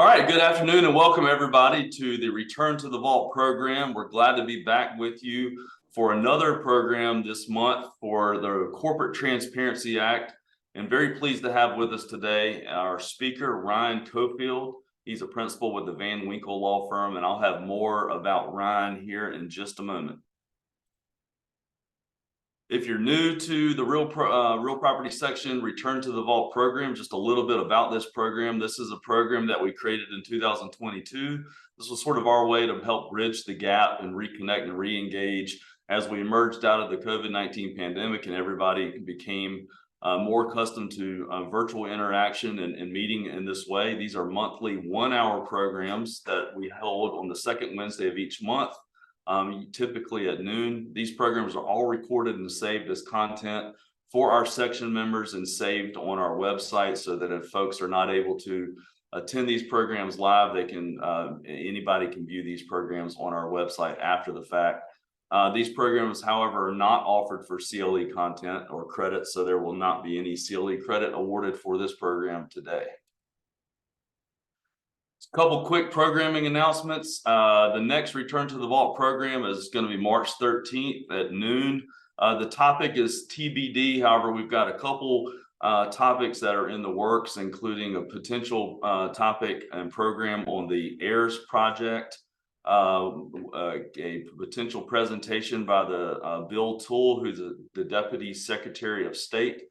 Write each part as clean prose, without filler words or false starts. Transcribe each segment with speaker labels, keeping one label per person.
Speaker 1: All right, good afternoon and welcome everybody to the Return to the Vault program. We're glad to be back with you for another program this month for the Corporate Transparency Act, and very pleased to have with us today our speaker, Ryan Cofield. He's a principal with the Van Winkle Law Firm, and I'll have more about Ryan here in just a moment. If you're new to the real property section Return to the Vault program, just a little bit about this program. This is a program that we created in 2022. This was sort of our way to help bridge the gap and reconnect and re-engage as we emerged out of the COVID-19 pandemic and everybody became more accustomed to virtual interaction and meeting in this way. These are monthly 1-hour programs that we hold on the second Wednesday of each month. Typically at noon. These programs are all recorded and saved as content for our section members and saved on our website, so that if folks are not able to attend these programs live, they can anybody can view these programs on our website after the fact. These programs, however, are not offered for CLE content or credits, so there will not be any CLE credit awarded for this program today. A couple quick programming announcements. The next Return to the Vault program is going to be March 13th at noon. The topic is TBD. However, we've got a couple topics that are in the works, including a potential topic and program on the AIRS project, a potential presentation by the Bill Toole, who's the Deputy Secretary of State,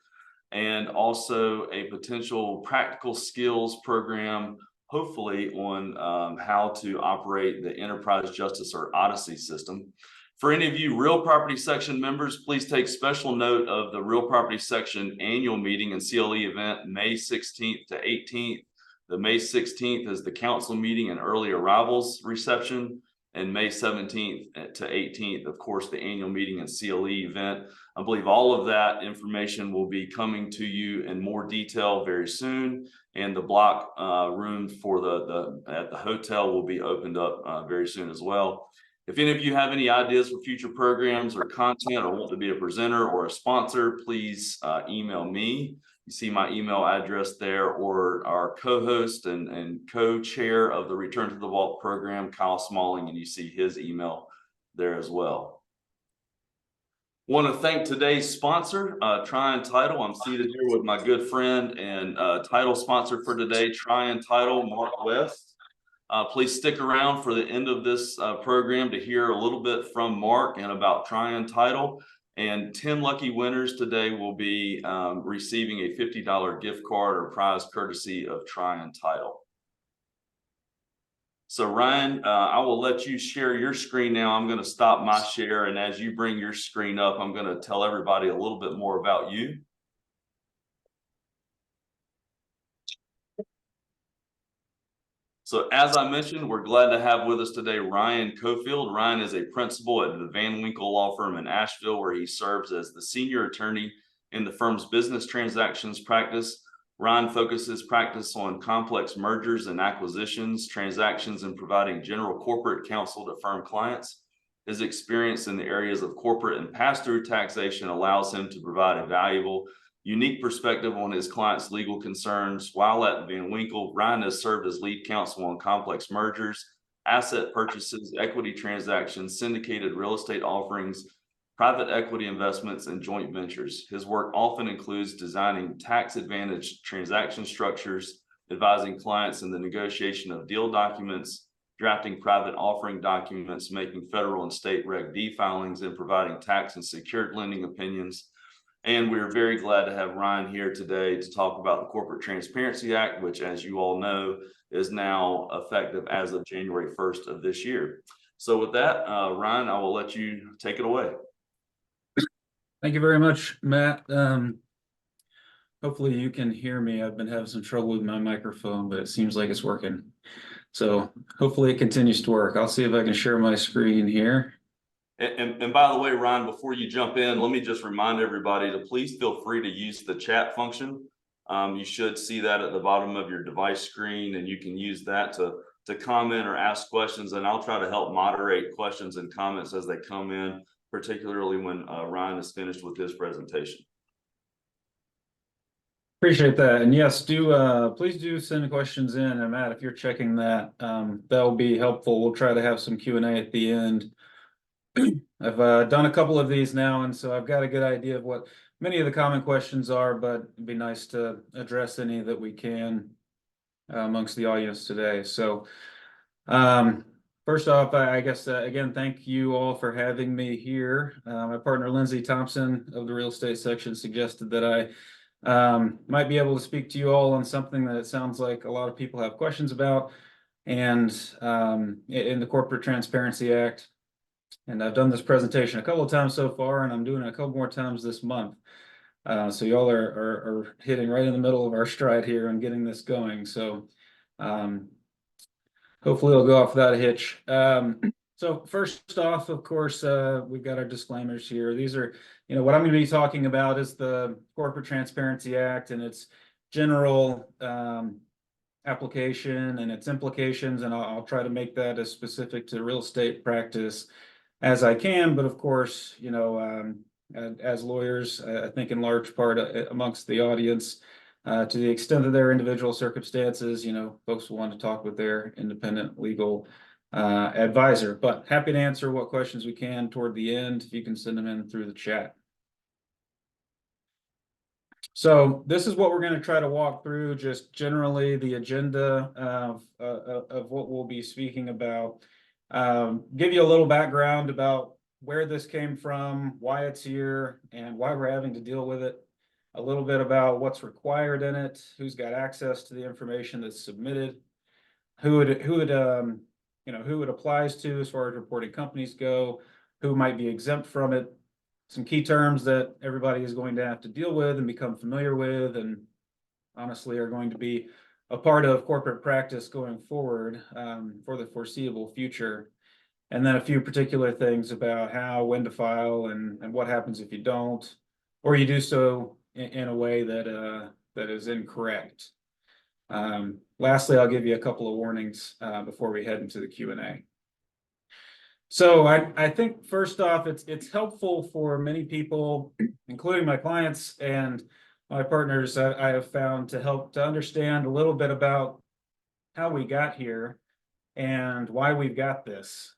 Speaker 1: and also a potential practical skills program, hopefully on how to operate the Enterprise Justice or Odyssey system. For any of you Real Property Section members, please take special note of the Real Property Section annual meeting and CLE event May 16th to 18th. The May 16th is the council meeting and early arrivals reception, and May 17th to 18th, of course, the annual meeting and CLE event. I believe all of that information will be coming to you in more detail very soon, and the block room for at the hotel will be opened up very soon as well. If any of you have any ideas for future programs or content, or want to be a presenter or a sponsor, please email me. You see my email address there, or our co-host and co-chair of the Return to the Vault program, Kyle Smalling, and you see his email there as well. Want to thank today's sponsor, Tryon Title. I'm seated here with my good friend and title sponsor for today, Tryon Title, Mark West. Please stick around for the end of this program to hear a little bit from Mark and about Tryon Title. And 10 lucky winners today will be receiving a $50 gift card or prize courtesy of Tryon Title. So Ryan, I will let you share your screen now. I'm going to stop my share, and as you bring your screen up, I'm going to tell everybody a little bit more about you. So as I mentioned, we're glad to have with us today Ryan Cofield. Ryan is a principal at the Van Winkle Law Firm in Asheville, where he serves as the senior attorney in the firm's business transactions practice. Ryan focuses practice on complex mergers and acquisitions, transactions, and providing general corporate counsel to firm clients. His experience in the areas of corporate and pass-through taxation allows him to provide a valuable, unique perspective on his clients' legal concerns. While at Van Winkle, Ryan has served as lead counsel on complex mergers, asset purchases, equity transactions, syndicated real estate offerings, private equity investments, and joint ventures. His work often includes designing tax-advantaged transaction structures, advising clients in the negotiation of deal documents, drafting private offering documents, making federal and state Reg D filings, and providing tax and secured lending opinions. And we're very glad to have Ryan here today to talk about the Corporate Transparency Act, which, as you all know, is now effective as of January 1st of this year. So with that, Ryan, I will let you take it away.
Speaker 2: Thank you very much, Matt. Hopefully you can hear me. I've been having some trouble with my microphone, but it seems like it's working. So hopefully it continues to work. I'll see if I can share my screen here.
Speaker 1: And by the way, Ryan, before you jump in, let me just remind everybody to please feel free to use the chat function. You should see that at the bottom of your device screen, and you can use that to comment or ask questions, and I'll try to help moderate questions and comments as they come in, particularly when Ryan is finished with his presentation.
Speaker 2: Appreciate that. And yes, please do send questions in. And Matt, if you're checking that, that'll be helpful. We'll try to have some Q&A at the end. I've done a couple of these now, and so I've got a good idea of what many of the common questions are, but it'd be nice to address any that we can amongst the audience today. So first off, I guess, again, thank you all for having me here. My partner, Lindsay Thompson of the real estate section, suggested that I might be able to speak to you all on something that it sounds like a lot of people have questions about, and in the Corporate Transparency Act. And I've done this presentation a couple of times so far, and I'm doing it a couple more times this month. So y'all are hitting right in the middle of our stride here and getting this going. So hopefully it'll go off without a hitch. So first off, of course, we've got our disclaimers here. These are, what I'm going to be talking about is the Corporate Transparency Act and its general application and its implications, and I'll try to make that as specific to real estate practice as I can. But of course, as lawyers, I think in large part amongst the audience, to the extent of their individual circumstances, folks will want to talk with their independent legal advisor. But happy to answer what questions we can toward the end, if you can send them in through the chat. So this is what we're going to try to walk through, just generally the agenda of what we'll be speaking about. Give you a little background about where this came from, why it's here, and why we're having to deal with it. A little bit about what's required in it, who's got access to the information that's submitted, who it applies to as far as reporting companies go, who might be exempt from it, some key terms that everybody is going to have to deal with and become familiar with, and honestly are going to be a part of corporate practice going forward for the foreseeable future. And then a few particular things about how, when to file, and what happens if you don't, or you do so in a way that is incorrect. Lastly, I'll give you a couple of warnings before we head into the Q&A. So I think first off, it's helpful for many people, including my clients and my partners, I have found to help to understand a little bit about how we got here and why we've got this.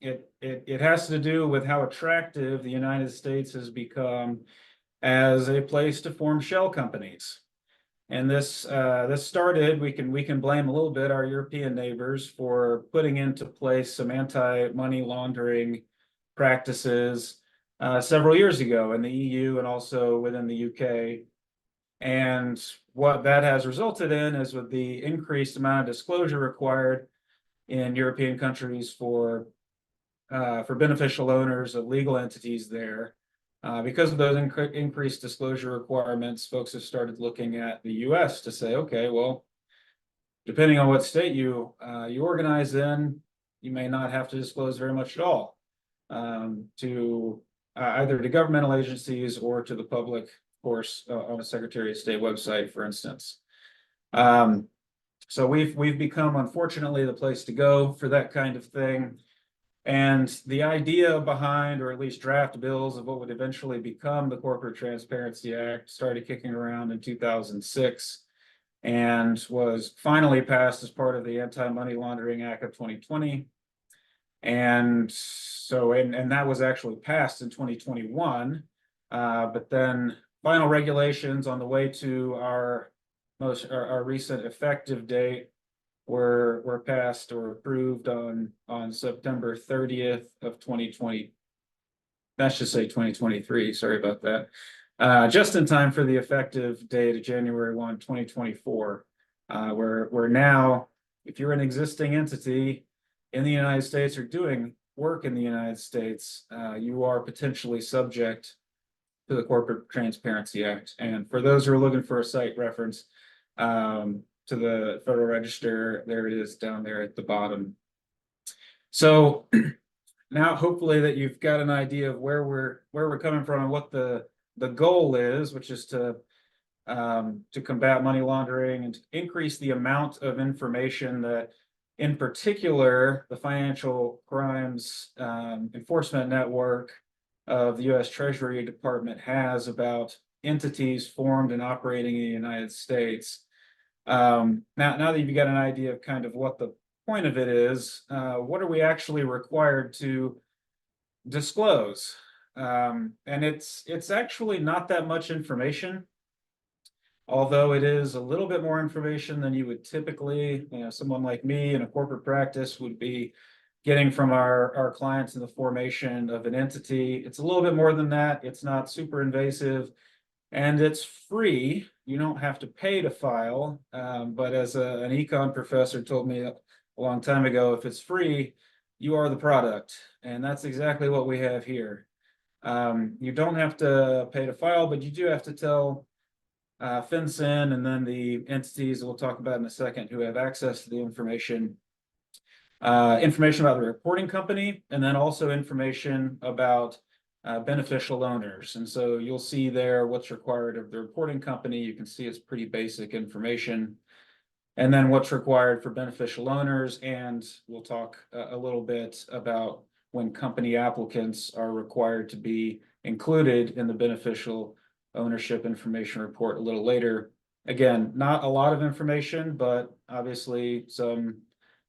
Speaker 2: It has to do with how attractive the United States has become as a place to form shell companies. And this started, we can blame a little bit our European neighbors for putting into place some anti-money laundering practices several years ago in the EU and also within the UK. And what that has resulted in is, with the increased amount of disclosure required in European countries for beneficial owners of legal entities there, because of those increased disclosure requirements, folks have started looking at the US to say, okay, well, depending on what state you organize in, you may not have to disclose very much at all to either to governmental agencies or to the public, of course, on a Secretary of State website, for instance. So we've become, unfortunately, the place to go for that kind of thing. And the idea behind, or at least draft bills of what would eventually become the Corporate Transparency Act, started kicking around in 2006 and was finally passed as part of the Anti-Money Laundering Act of 2020. And so, and that was actually passed in 2021, but then final regulations on the way to our recent effective date were passed or approved on September 30th of 2020. That's just say 2023. Sorry about that. Just in time for the effective date of January 1, 2024. Where now, if you're an existing entity in the United States or doing work in the United States, you are potentially subject to the Corporate Transparency Act. And for those who are looking for a site reference, to the Federal Register, there it is down there at the bottom. So now hopefully that you've got an idea of where we're coming from and what the goal is, which is to combat money laundering and to increase the amount of information that, in particular, the Financial Crimes Enforcement Network of the U.S. Treasury Department has about entities formed and operating in the United States. Now that you've got an idea of kind of what the point of it is, what are we actually required to disclose? And it's actually not that much information, although it is a little bit more information than you would typically, someone like me in a corporate practice would be getting from our clients in the formation of an entity. It's a little bit more than that. It's not super invasive, and it's free. You don't have to pay to file. But as an econ professor told me a long time ago, if it's free, you are the product. And that's exactly what we have here. You don't have to pay to file, but you do have to tell FinCEN and then the entities we'll talk about in a second who have access to the information about the reporting company, and then also information about beneficial owners. And so you'll see there what's required of the reporting company. You can see it's pretty basic information. And then what's required for beneficial owners, and we'll talk a little bit about when company applicants are required to be included in the beneficial ownership information report a little later. Again, not a lot of information, but obviously some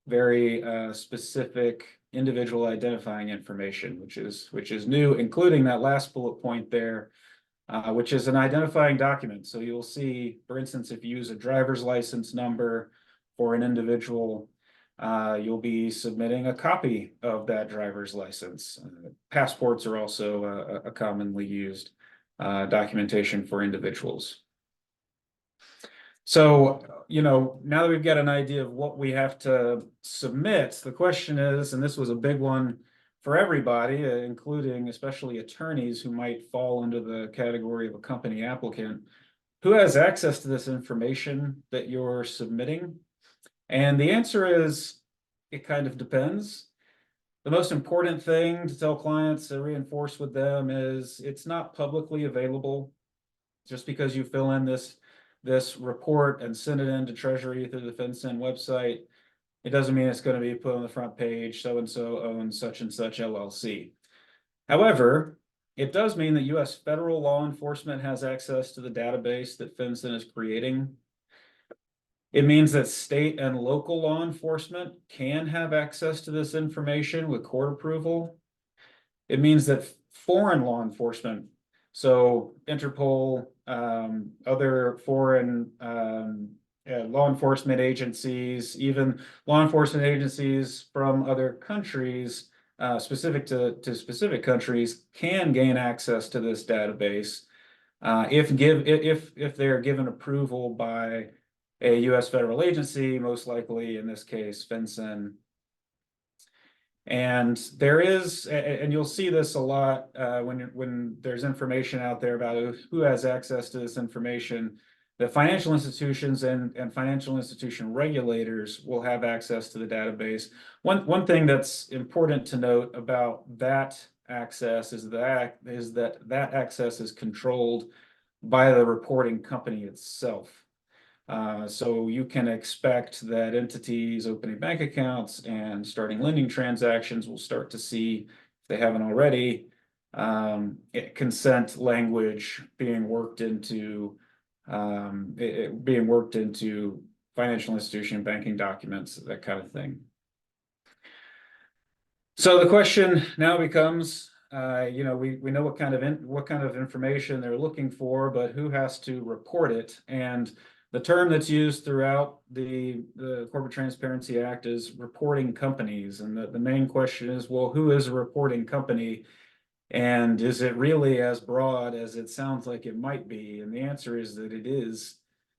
Speaker 2: very specific individual identifying information, which is new, including that last bullet point there, which is an identifying document. So you'll see, for instance, if you use a driver's license number for an individual, you'll be submitting a copy of that driver's license. Passports are also a commonly used documentation for individuals. So, now that we've got an idea of what we have to submit, the question is, and this was a big one for everybody, including especially attorneys who might fall under the category of a company applicant, who has access to this information that you're submitting? And the answer is, it kind of depends. The most important thing to tell clients, to reinforce with them, is it's not publicly available. Just because you fill in this report and send it in to Treasury through the FinCEN website, it doesn't mean it's going to be put on the front page, so-and-so owns such and such LLC. However, it does mean that U.S. federal law enforcement has access to the database that FinCEN is creating. It means that state and local law enforcement can have access to this information with court approval. It means that foreign law enforcement, so Interpol, other foreign law enforcement agencies, even law enforcement agencies from other countries, specific to specific countries, can gain access to this database if they're given approval by a U.S. federal agency, most likely in this case FinCEN. And there is, and you'll see this a lot when there's information out there about who has access to this information. The financial institutions and financial institution regulators will have access to the database. One thing that's important to note about that access is that access is controlled by the reporting company itself. So you can expect that entities opening bank accounts and starting lending transactions will start to see, if they haven't already, consent language being worked into financial institution banking documents, that kind of thing. So the question now becomes, we know what kind of information they're looking for, but who has to report it? And the term that's used throughout the Corporate Transparency Act is reporting companies. And the main question is, well, who is a reporting company? And is it really as broad as it sounds like it might be? And the answer is that it is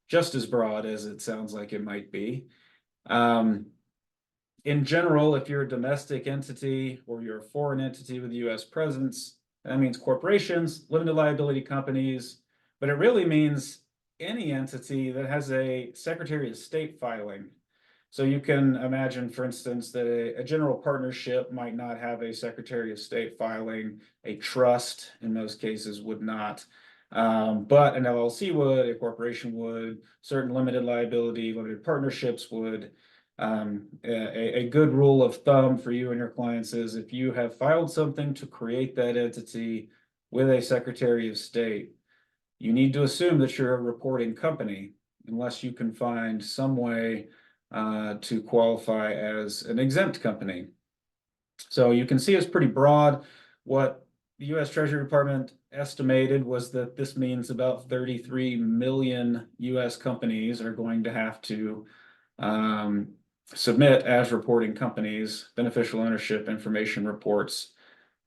Speaker 2: just as broad as it sounds like it might be. In general, if you're a domestic entity or you're a foreign entity with a U.S. presence, that means corporations, limited liability companies, but it really means any entity that has a Secretary of State filing. So you can imagine, for instance, that a general partnership might not have a Secretary of State filing. A trust, in most cases, would not. But an LLC would, a corporation would, certain limited liability, limited partnerships would. A good rule of thumb for you and your clients is if you have filed something to create that entity with a Secretary of State, you need to assume that you're a reporting company unless you can find some way to qualify as an exempt company. So you can see it's pretty broad. What the US Treasury Department estimated was that this means about 33 million US companies are going to have to submit as reporting companies beneficial ownership information reports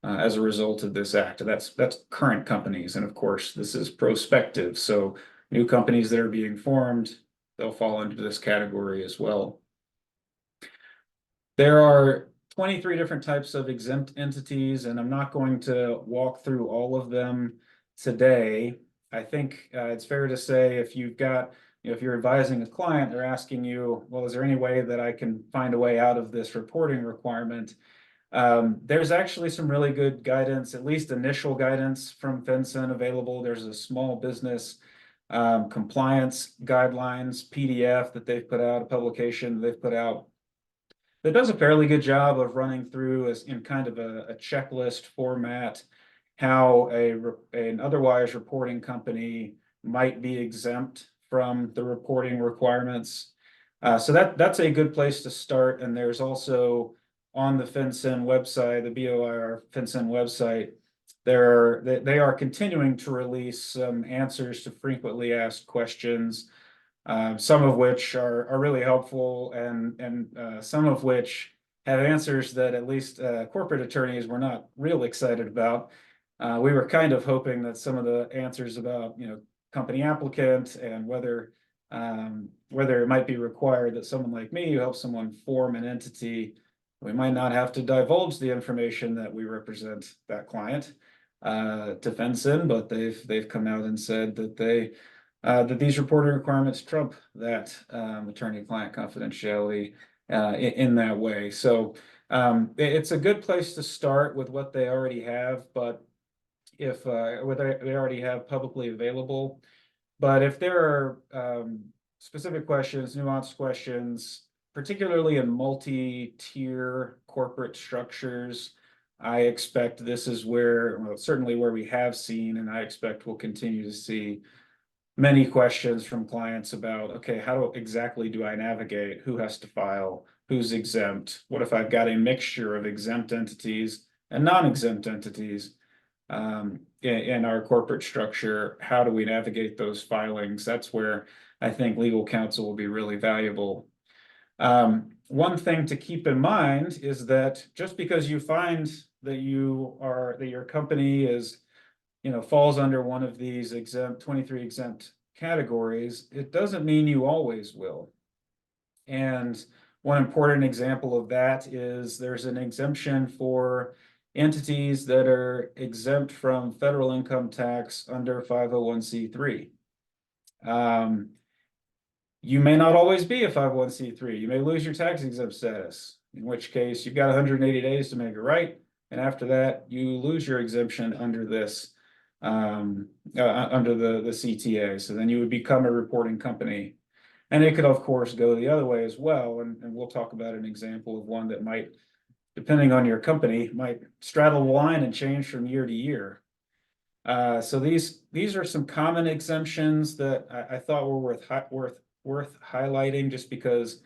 Speaker 2: as a result of this act. That's current companies, and of course, this is prospective. So new companies that are being formed, they'll fall into this category as well. There are 23 different types of exempt entities, and I'm not going to walk through all of them today. I think it's fair to say if you've got, if you're advising a client, they're asking you, well, is there any way that I can find a way out of this reporting requirement? There's actually some really good guidance, at least initial guidance from FinCEN available. There's a small business compliance guidelines PDF that they've put out, a publication they've put out that does a fairly good job of running through as in kind of a checklist format how an otherwise reporting company might be exempt from the reporting requirements. So that's a good place to start. And there's also on the FinCEN website, the BOIR FinCEN website, they are continuing to release some answers to frequently asked questions, some of which are really helpful, and some of which have answers that at least corporate attorneys were not real excited about. We were kind of hoping that some of the answers about, company applicant and whether it might be required that someone like me who helps someone form an entity, we might not have to divulge the information that we represent that client to FinCEN, but they've come out and said that that these reporting requirements trump that attorney-client confidentiality in that way. So it's a good place to start with what they already have, but if they already have publicly available. But if there are specific questions, nuanced questions, particularly in multi-tier corporate structures, I expect this is where, well, certainly where we have seen, and I expect we'll continue to see many questions from clients about, okay, exactly do I navigate? Who has to file? Who's exempt? What if I've got a mixture of exempt entities and non-exempt entities in our corporate structure? How do we navigate those filings? That's where I think legal counsel will be really valuable. One thing to keep in mind is that just because you find that your company is, falls under one of these 23 exempt categories, it doesn't mean you always will. And one important example of that is there's an exemption for entities that are exempt from federal income tax under 501c3. You may not always be a 501c3. You may lose your tax exempt status, in which case you've got 180 days to make it right. And after that, you lose your exemption under this, under the CTA. So then you would become a reporting company. And it could, of course, go the other way as well. And we'll talk about an example of one that might, depending on your company, might straddle the line and change from year to year. So these are some common exemptions that I thought were worth highlighting, just because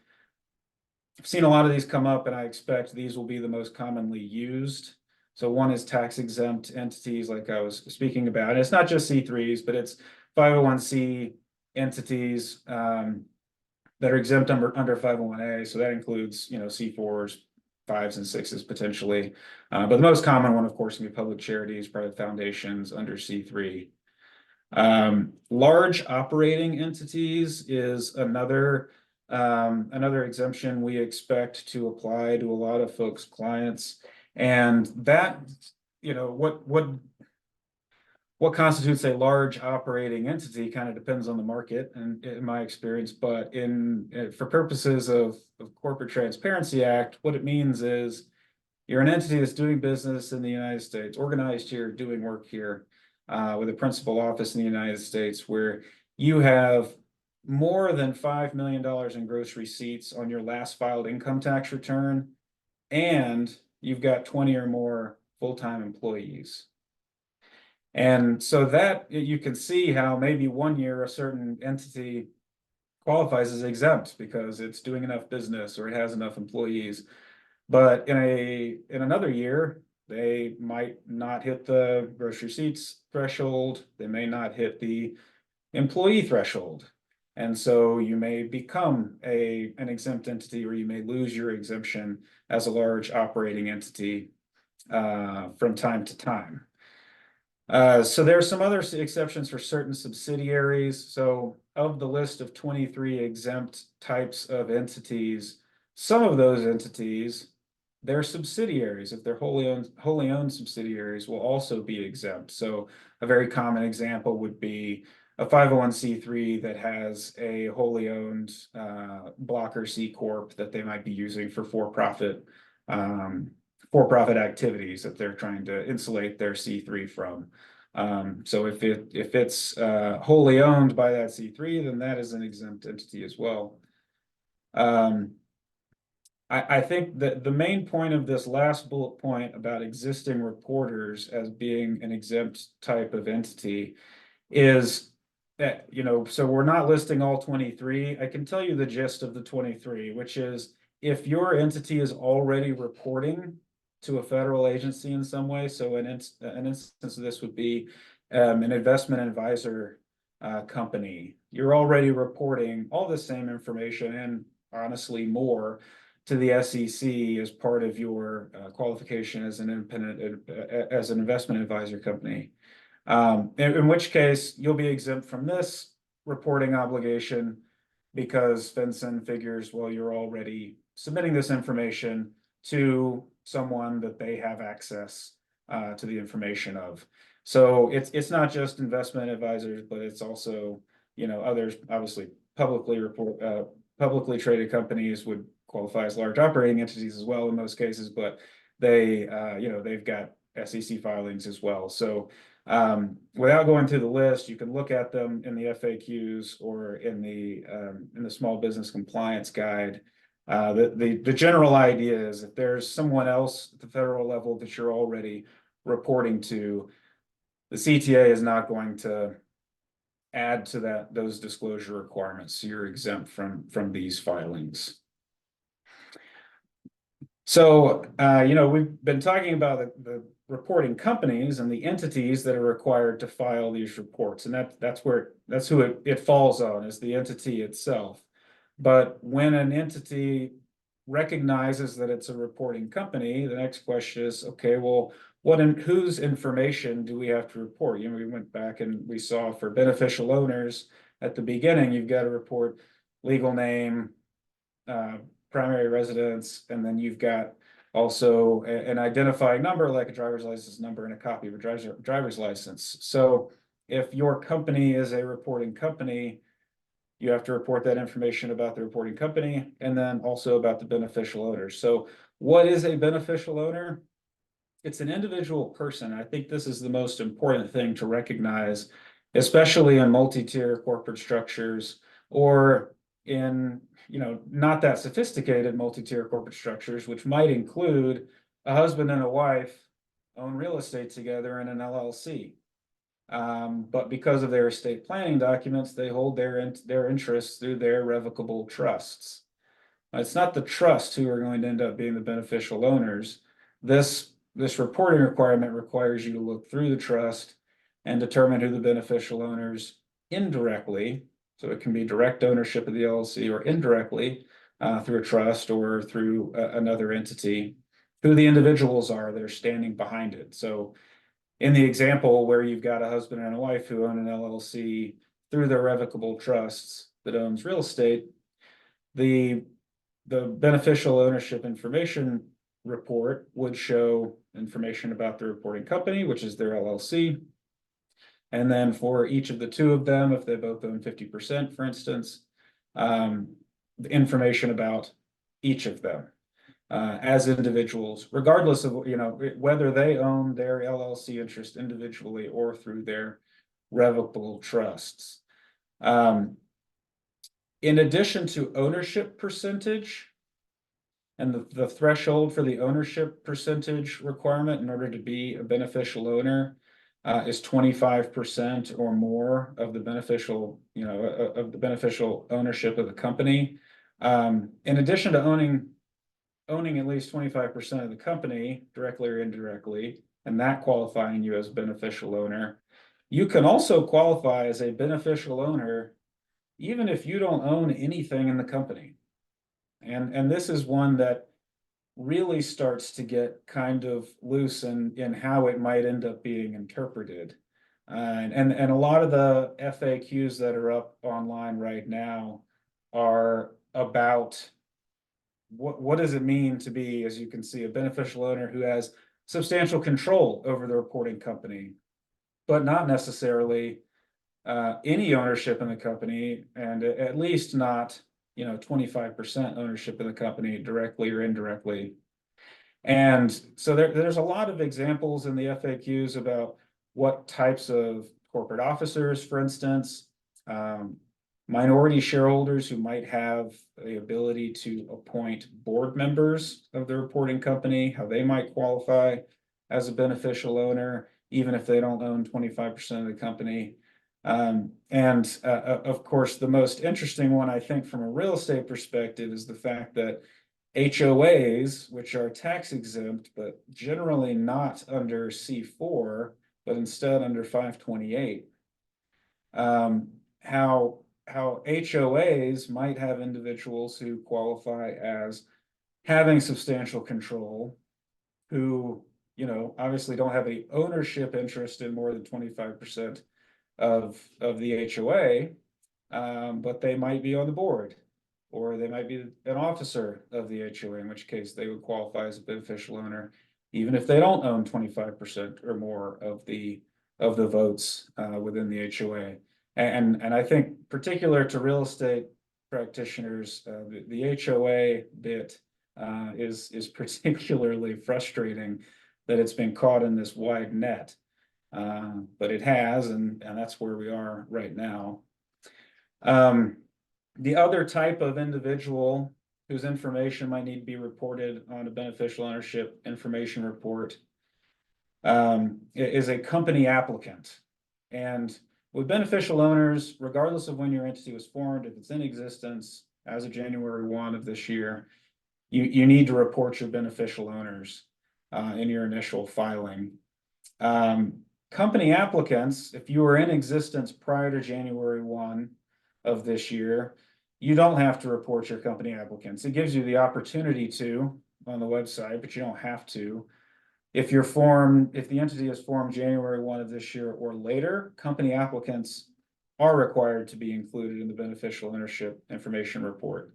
Speaker 2: I've seen a lot of these come up, and I expect these will be the most commonly used. So one is tax exempt entities, like I was speaking about. And it's not just C3s, but it's 501c entities that are exempt under 501a. So that includes, C4s, 5s, and 6s potentially. But the most common one, of course, can be public charities, private foundations under C3. Large operating entities is another exemption we expect to apply to a lot of folks' clients. And that, what constitutes a large operating entity kind of depends on the market, and in my experience, but for purposes of Corporate Transparency Act, what it means is you're an entity that's doing business in the United States, organized here, doing work here, with a principal office in the United States, where you have more than $5 million in gross receipts on your last filed income tax return, and you've got 20 or more full-time employees. And so that you can see how maybe one year a certain entity qualifies as exempt because it's doing enough business or it has enough employees. But in another year, they might not hit the gross receipts threshold. They may not hit the employee threshold. And so you may become an exempt entity, or you may lose your exemption as a large operating entity from time to time. So there are some other exceptions for certain subsidiaries. So of the list of 23 exempt types of entities, some of those entities, their subsidiaries, if they're wholly owned subsidiaries, will also be exempt. So a very common example would be a 501c3 that has a wholly owned blocker C Corp that they might be using for for-profit activities that they're trying to insulate their C3 from. So if it's wholly owned by that C3, then that is an exempt entity as well. I think that the main point of this last bullet point about existing reporters as being an exempt type of entity is that, so we're not listing all 23. I can tell you the gist of the 23, which is if your entity is already reporting to a federal agency in some way, so an instance of this would be an investment advisor company, you're already reporting all the same information and honestly more to the SEC as part of your qualification as an as an investment advisor company. In which case you'll be exempt from this reporting obligation because FinCEN figures, well, you're already submitting this information to someone that they have access to the information of. So it's not just investment advisors, but it's also, others, obviously publicly traded companies would qualify as large operating entities as well in most cases, but they've got SEC filings as well. So without going through the list, you can look at them in the FAQs or in the small business compliance guide. The general idea is if there's someone else at the federal level that you're already reporting to, the CTA is not going to add to those disclosure requirements. So you're exempt from these filings. So, we've been talking about the reporting companies and the entities that are required to file these reports. And that's who it falls on, is the entity itself. But when an entity recognizes that it's a reporting company, the next question is, okay, well, whose information do we have to report? We went back and we saw for beneficial owners at the beginning, you've got to report legal name, primary residence, and then you've got also an identifying number like a driver's license number and a copy of a driver's license. So if your company is a reporting company, you have to report that information about the reporting company and then also about the beneficial owners. So what is a beneficial owner? It's an individual person. I think this is the most important thing to recognize, especially in multi-tier corporate structures or in, not that sophisticated multi-tier corporate structures, which might include a husband and a wife own real estate together in an LLC. But because of their estate planning documents, they hold their interests through their revocable trusts. It's not the trust who are going to end up being the beneficial owners. This reporting requirement requires you to look through the trust and determine who the beneficial owners indirectly, so it can be direct ownership of the LLC or indirectly through a trust or through another entity, who the individuals are that are standing behind it. So in the example where you've got a husband and a wife who own an LLC through their revocable trusts that owns real estate, the beneficial ownership information report would show information about the reporting company, which is their LLC. And then for each of the two of them, if they both own 50%, for instance, the information about each of them as individuals, regardless of, whether they own their LLC interest individually or through their revocable trusts. In addition to ownership percentage, and the threshold for the ownership percentage requirement in order to be a beneficial owner, is 25% or more of the beneficial, of the beneficial ownership of the company. In addition to owning at least 25% of the company, directly or indirectly, and that qualifying you as a beneficial owner, you can also qualify as a beneficial owner even if you don't own anything in the company. And this is one that really starts to get kind of loose in how it might end up being interpreted. And a lot of the FAQs that are up online right now are about what does it mean to be, as you can see, a beneficial owner who has substantial control over the reporting company, but not necessarily any ownership in the company, and at least not 25% ownership in the company directly or indirectly. And so there's a lot of examples in the FAQs about what types of corporate officers, for instance, minority shareholders who might have the ability to appoint board members of the reporting company, how they might qualify as a beneficial owner, even if they don't own 25% of the company. Of course, the most interesting one, I think, from a real estate perspective is the fact that HOAs, which are tax exempt, but generally not under C4, but instead under 528, how HOAs might have individuals who qualify as having substantial control, who, obviously don't have any ownership interest in more than 25% of the HOA, but they might be on the board, or they might be an officer of the HOA, in which case they would qualify as a beneficial owner, even if they don't own 25% or more of the votes within the HOA. And I think particular to real estate practitioners, the HOA bit is particularly frustrating that it's been caught in this wide net. But it has, and that's where we are right now. The other type of individual whose information might need to be reported on a beneficial ownership information report is a company applicant. And with beneficial owners, regardless of when your entity was formed, if it's in existence as of January 1 of this year, you need to report your beneficial owners in your initial filing. Company applicants, if you were in existence prior to January 1 of this year, you don't have to report your company applicants. It gives you the opportunity to on the website, but you don't have to. If the entity is formed January 1 of this year or later, company applicants are required to be included in the beneficial ownership information report.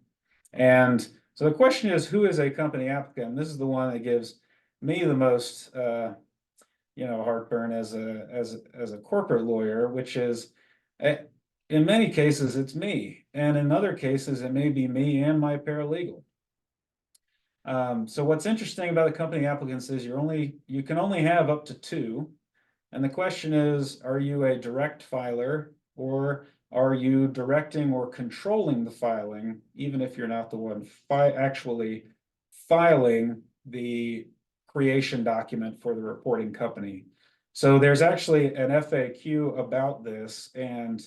Speaker 2: And so the question is, who is a company applicant? This is the one that gives me the most heartburn as a corporate lawyer, which is, in many cases it's me, and in other cases it may be me and my paralegal. So what's interesting about the company applicants is you can only have up to 2, and the question is, are you a direct filer, or are you directing or controlling the filing, even if you're not the one actually filing the creation document for the reporting company? So there's actually an FAQ about this, and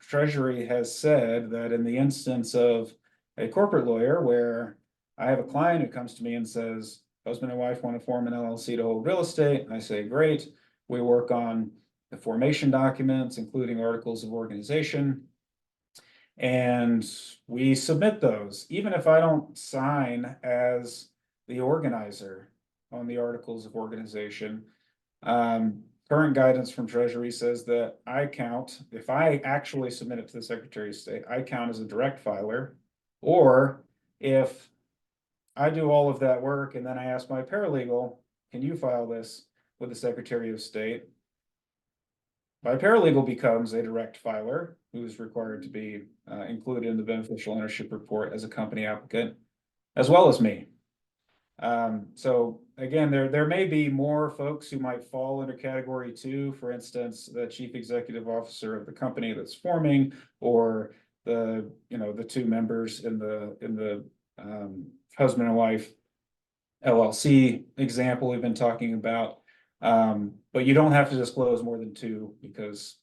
Speaker 2: Treasury has said that in the instance of a corporate lawyer where I have a client who comes to me and says, husband and wife want to form an LLC to hold real estate, I say, great. We work on the formation documents, including articles of organization, and we submit those, even if I don't sign as the organizer on the articles of organization. Current guidance from Treasury says that I count, if I actually submit it to the Secretary of State, I count as a direct filer, or if I do all of that work and then I ask my paralegal, can you file this with the Secretary of State? My paralegal becomes a direct filer who is required to be included in the beneficial ownership report as a company applicant, as well as me. So again, there may be more folks who might fall under category 2, for instance, the chief executive officer of the company that's forming, or the 2 members in the husband and wife LLC example we've been talking about. But you don't have to disclose more than two because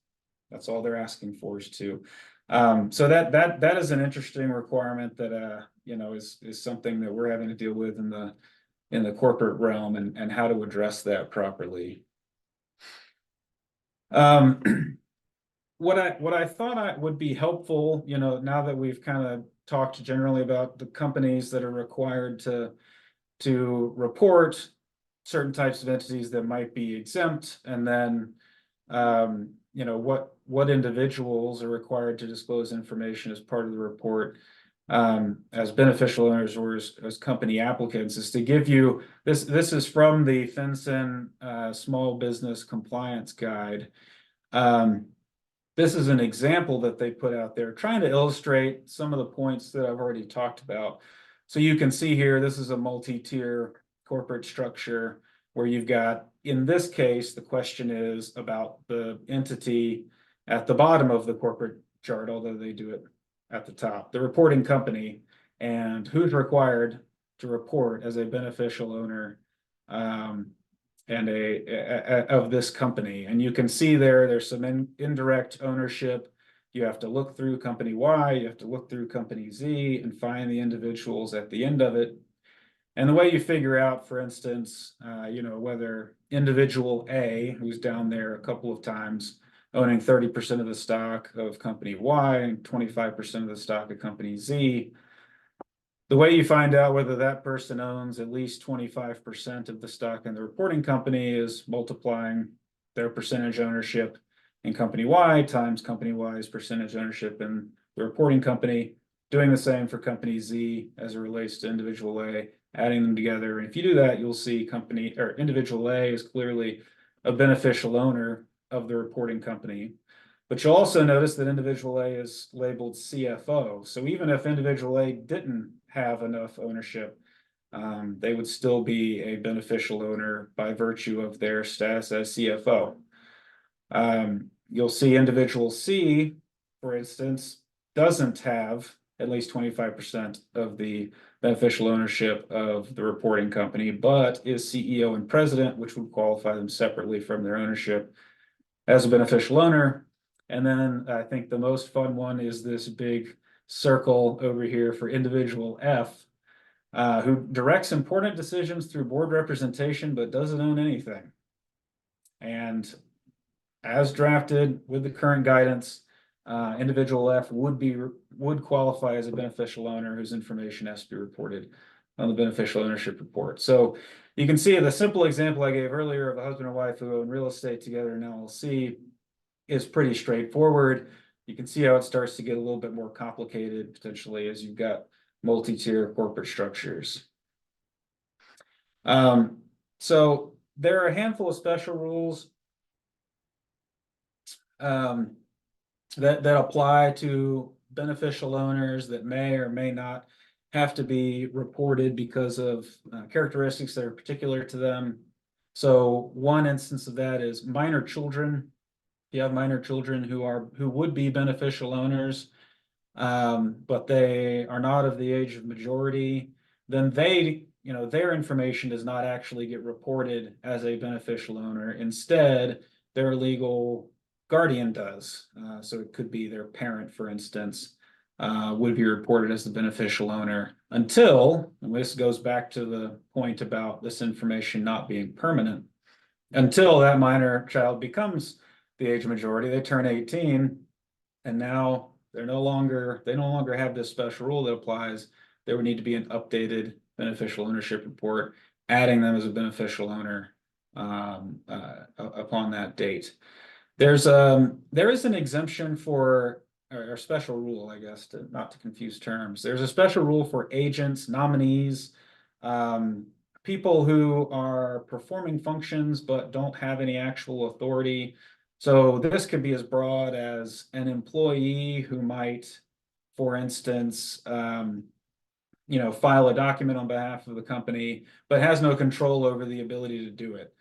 Speaker 2: that's all they're asking for is two. So that is an interesting requirement that you know is something that we're having to deal with in the corporate realm and how to address that properly. What I thought I would be helpful, you know, now that we've kind of talked generally about the companies that are required to report certain types of entities that might be exempt, and then you know, what individuals are required to disclose information as part of the report as beneficial owners or as company applicants, is to give you this. This is from the FinCEN Small Business Compliance Guide. This is an example that they put out there trying to illustrate some of the points that I've already talked about. So you can see here, this is a multi-tier corporate structure where you've got, in this case, the question is about the entity at the bottom of the corporate chart, although they do it at the top, the reporting company, and who's required to report as a beneficial owner and of this company. And you can see there's some indirect ownership. You have to look through company Y, you have to look through company Z and find the individuals at the end of it. And the way you figure out, for instance, you know, whether individual A, who's down there a couple of times, owning 30% of the stock of company Y and 25% of the stock of company Z, the way you find out whether that person owns at least 25% of the stock in the reporting company is multiplying their percentage ownership in company Y times company Y's percentage ownership in the reporting company, doing the same for company Z as it relates to individual A, adding them together. And if you do that, you'll see company or individual A is clearly a beneficial owner of the reporting company. But you'll also notice that individual A is labeled CFO. So even if individual A didn't have enough ownership, they would still be a beneficial owner by virtue of their status as CFO. You'll see individual C, for instance, doesn't have at least 25% of the beneficial ownership of the reporting company, but is CEO and president, which would qualify them separately from their ownership as a beneficial owner. And then I think the most fun one is this big circle over here for individual F, who directs important decisions through board representation, but doesn't own anything. And as drafted with the current guidance, individual F would qualify as a beneficial owner whose information has to be reported on the beneficial ownership report. So you can see the simple example I gave earlier of a husband and wife who own real estate together in LLC is pretty straightforward. You can see how it starts to get a little bit more complicated potentially as you've got multi-tier corporate structures. So there are a handful of special rules that apply to beneficial owners that may or may not have to be reported because of characteristics that are particular to them. So one instance of that is minor children. If you have minor children who would be beneficial owners, but they are not of the age of majority, then you know, their information does not actually get reported as a beneficial owner. Instead, their legal guardian does. So it could be their parent, for instance, would be reported as the beneficial owner until, and this goes back to the point about this information not being permanent, until that minor child becomes the age majority, they turn 18, and now they no longer have this special rule that applies. There would need to be an updated beneficial ownership report, adding them as a beneficial owner upon that date. There is an exemption for, or special rule, I guess, not to confuse terms. There's a special rule for agents, nominees, people who are performing functions but don't have any actual authority. So this could be as broad as an employee who might, for instance, you know, file a document on behalf of the company, but has no control over the ability to do it.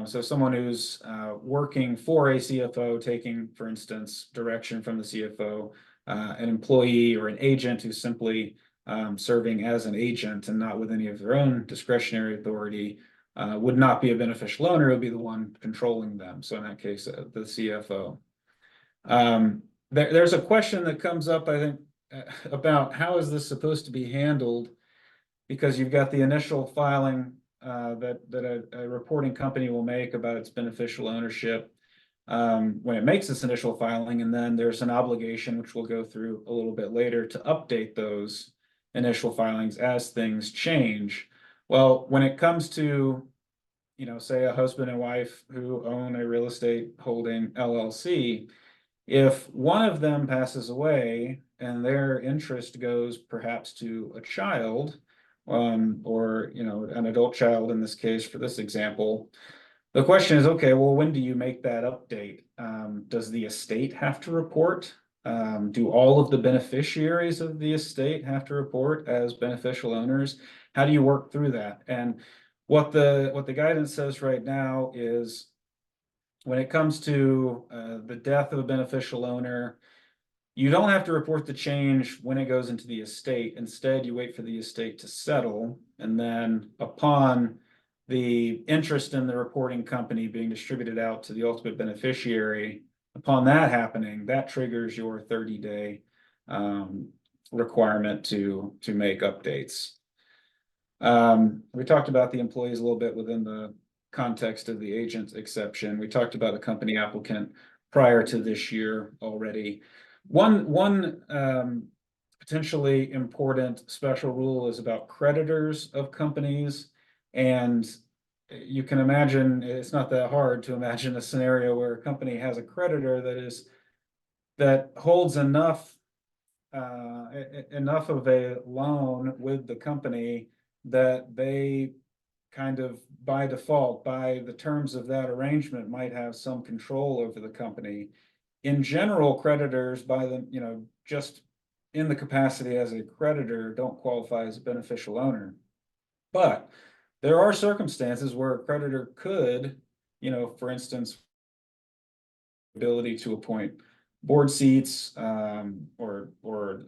Speaker 2: So someone who's working for a CFO, taking, for instance, direction from the CFO, an employee or an agent who's simply serving as an agent and not with any of their own discretionary authority, would not be a beneficial owner, it would be the one controlling them. So in that case, the CFO. There's a question that comes up, I think, about how is this supposed to be handled? Because you've got the initial filing that a reporting company will make about its beneficial ownership when it makes this initial filing, and then there's an obligation, which we'll go through a little bit later, to update those initial filings as things change. Well, when it comes to, you know, say a husband and wife who own a real estate holding LLC, if one of them passes away and their interest goes perhaps to a child, or, you know, an adult child in this case, for this example, the question is, okay, well, when do you make that update? Does the estate have to report? Do all of the beneficiaries of the estate have to report as beneficial owners? How do you work through that? And what the guidance says right now is, when it comes to the death of a beneficial owner, you don't have to report the change when it goes into the estate. Instead, you wait for the estate to settle, and then upon the interest in the reporting company being distributed out to the ultimate beneficiary, upon that happening, that triggers your 30-day requirement to make updates. We talked about the employees a little bit within the context of the agent exception. We talked about a company applicant prior to this year already. One potentially important special rule is about creditors of companies. And you can imagine, it's not that hard to imagine a scenario where a company has a creditor that holds enough of a loan with the company that they kind of by default, by the terms of that arrangement, might have some control over the company. In general, creditors, by the, you know, just in the capacity as a creditor, don't qualify as a beneficial owner. But there are circumstances where a creditor could, you know, for instance, ability to appoint board seats, or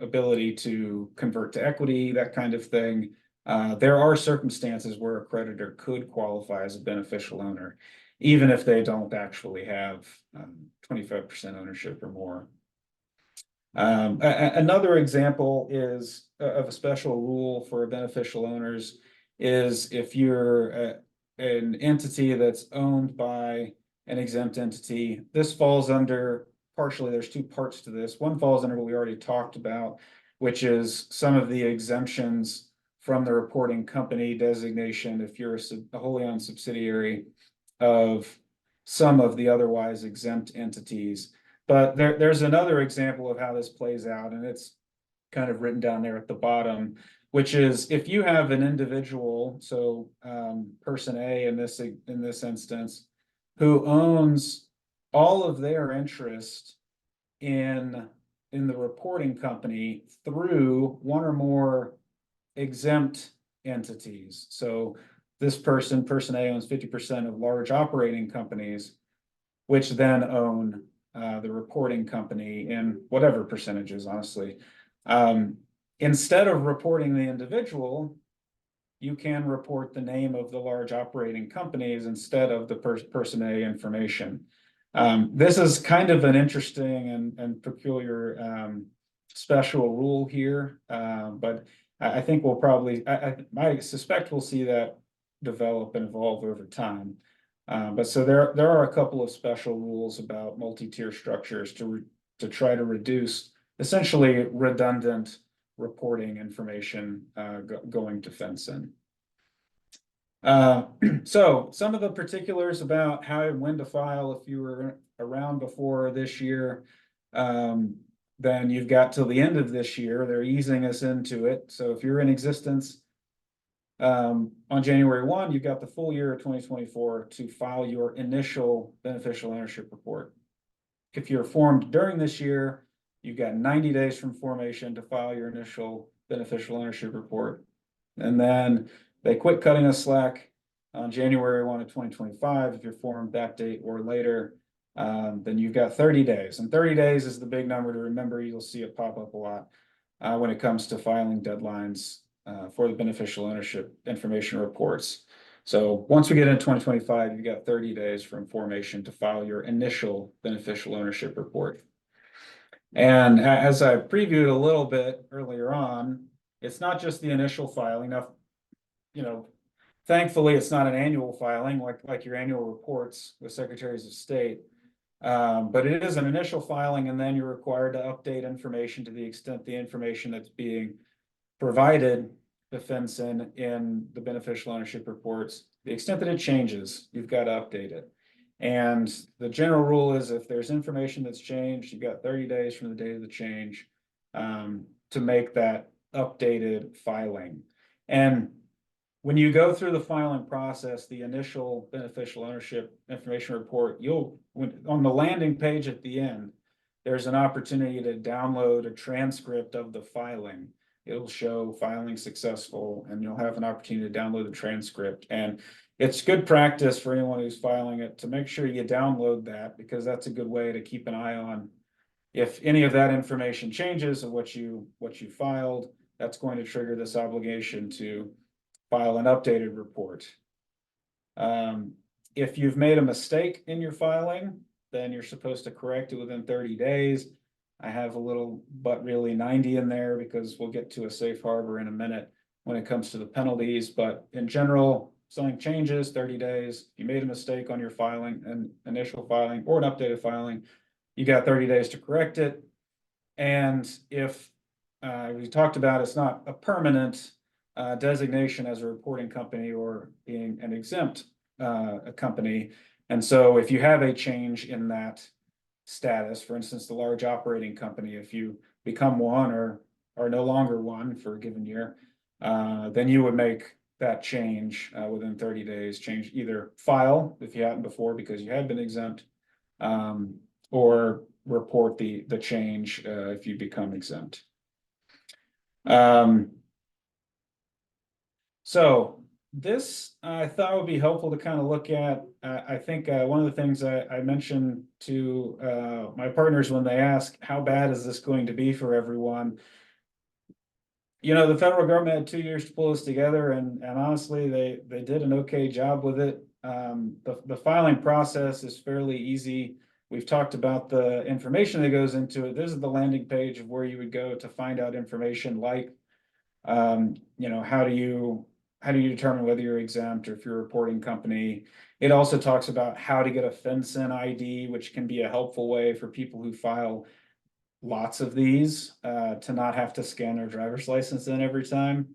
Speaker 2: ability to convert to equity, that kind of thing. There are circumstances where a creditor could qualify as a beneficial owner, even if they don't actually have 25% ownership or more. Another example is of a special rule for beneficial owners is if you're an entity that's owned by an exempt entity. This falls under, partially, there's two parts to this. One falls under what we already talked about, which is some of the exemptions from the reporting company designation if you're a wholly owned subsidiary of some of the otherwise exempt entities. But there's another example of how this plays out, and it's kind of written down there at the bottom, which is if you have an individual, so person A in this instance, who owns all of their interest in the reporting company through one or more exempt entities. So this person A, owns 50% of large operating companies, which then own the reporting company in whatever percentages, honestly. Instead of reporting the individual, you can report the name of the large operating companies instead of the person A information. This is kind of an interesting and peculiar special rule here, but I think we'll probably, I suspect we'll see that develop and evolve over time. But so there are a couple of special rules about multi-tier structures to try to reduce essentially redundant reporting information going to FinCEN. So some of the particulars about how and when to file, if you were around before this year, then you've got till the end of this year. They're easing us into it. So if you're in existence on January 1, you've got the full year of 2024 to file your initial beneficial ownership report. If you're formed during this year, you've got 90 days from formation to file your initial beneficial ownership report. And then they quit cutting us slack on January 1 of 2025. If you're formed that date or later, then you've got 30 days. And 30 days is the big number to remember. You'll see it pop up a lot when it comes to filing deadlines for the beneficial ownership information reports. So once we get into 2025, you've got 30 days from formation to file your initial beneficial ownership report. And as I previewed a little bit earlier on, it's not just the initial filing. Now, you know, thankfully, it's not an annual filing like your annual reports with secretaries of state. But it is an initial filing, and then you're required to update information to the extent the information that's being provided to FinCEN in the beneficial ownership reports, the extent that it changes, you've got to update it. And the general rule is if there's information that's changed, you've got 30 days from the date of the change to make that updated filing. And when you go through the filing process, the initial beneficial ownership information report, on the landing page at the end, there's an opportunity to download a transcript of the filing. It'll show filing successful, and you'll have an opportunity to download the transcript. And it's good practice for anyone who's filing it to make sure you download that, because that's a good way to keep an eye on if any of that information changes of what you filed. That's going to trigger this obligation to file an updated report. If you've made a mistake in your filing, then you're supposed to correct it within 30 days. I have a little but really 90 in there because we'll get to a safe harbor in a minute when it comes to the penalties. But in general, something changes 30 days. If you made a mistake on your filing, an initial filing or an updated filing, you got 30 days to correct it. And if we talked about, it's not a permanent designation as a reporting company or being an exempt a company. And so if you have a change in that status, for instance, the large operating company, if you become one or are no longer one for a given year, then you would make that change within 30 days, change either file if you hadn't before because you had been exempt, or report the change if you become exempt. So this I thought would be helpful to kind of look at. I think one of the things I mentioned to my partners when they ask, how bad is this going to be for everyone? You know, the federal government had 2 years to pull this together, and honestly, they did an okay job with it. The filing process is fairly easy. We've talked about the information that goes into it. This is the landing page of where you would go to find out information like, you know, how do you determine whether you're exempt or if you're a reporting company. It also talks about how to get a FinCEN ID, which can be a helpful way for people who file lots of these to not have to scan their driver's license in every time.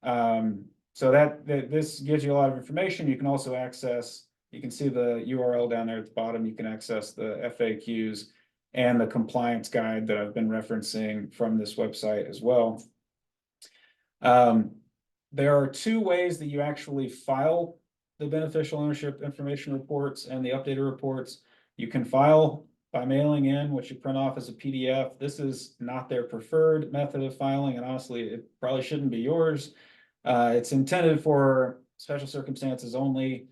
Speaker 2: So this gives you a lot of information. You can also access, you can see the URL down there at the bottom. You can access the FAQs and the compliance guide that I've been referencing from this website as well. There are 2 ways that you actually file the beneficial ownership information reports and the updated reports. You can file by mailing in, which you print off as a PDF. This is not their preferred method of filing, and honestly, it probably shouldn't be yours. It's intended for special circumstances only.